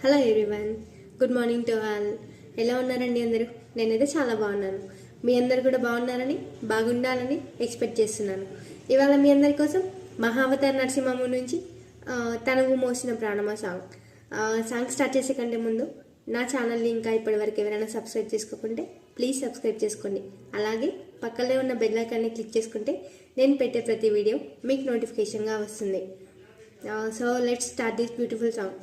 Hello everyone, good morning to all. ఎలా ఉన్నారండి అందరూ? నేనైతే చాలా బాగున్నాను. మీ అందరు కూడా బాగుండాలని ఎక్స్పెక్ట్ చేస్తున్నాను. ఇవాళ మీ అందరి కోసం మహావతార్ నరసింహము నుంచి తనువు మోసిన ప్రాణమా సాంగ్ స్టార్ట్ చేసే కంటే ముందు నా ఛానల్ని ఇంకా ఇప్పటివరకు ఎవరైనా సబ్స్క్రైబ్ చేసుకోకుంటే ప్లీజ్ సబ్స్క్రైబ్ చేసుకోండి. అలాగే పక్కనే ఉన్న బెల్ ఐకాన్ని క్లిక్ చేసుకుంటే నేను పెట్టే ప్రతి వీడియో మీకు నోటిఫికేషన్గా వస్తుంది. So let's start this beautiful song.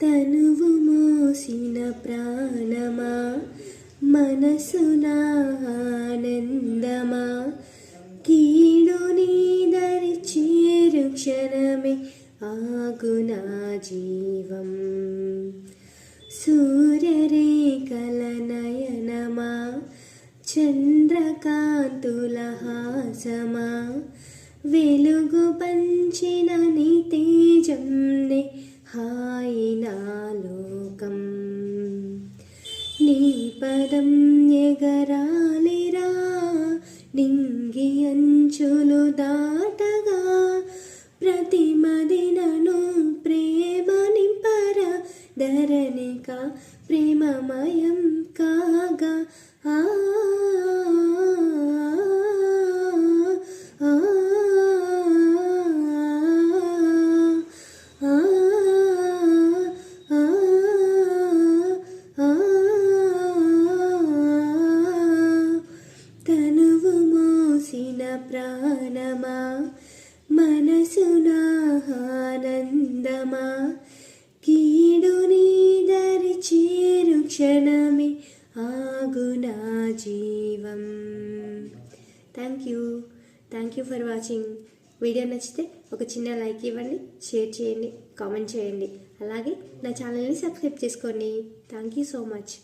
తనువు మోసిన ప్రాణమా, మనసున ఆనందమా, కీడు నీదరి చేరు క్షణమే ఆగునా జీవం. సూర్యరేఖల నయనమా, చంద్రకాంతుల హాసమా, వెలుగు పంచిన నీ తేజంనే హాయి నా లోకం. నీ పదం ఎగరాలిరా నింగి అంచులు దాటగా, ప్రతి మదినను ప్రేమ నింపర ధరణిక ప్రేమమయం కాగా. ఆ తనువు మోసిన ప్రాణమా, మనసున ఆనందమా, కీడు నీదరి చేరు క్షణమే ఆగునా జీవం. Thank you for watching. Video నచ్చితే ఒక చిన్న లైక్ ఇవ్వండి, షేర్ చేయండి, కామెంట్ చేయండి. అలాగే నా ఛానల్ని సబ్స్క్రైబ్ చేసుకోండి. Thank you so much.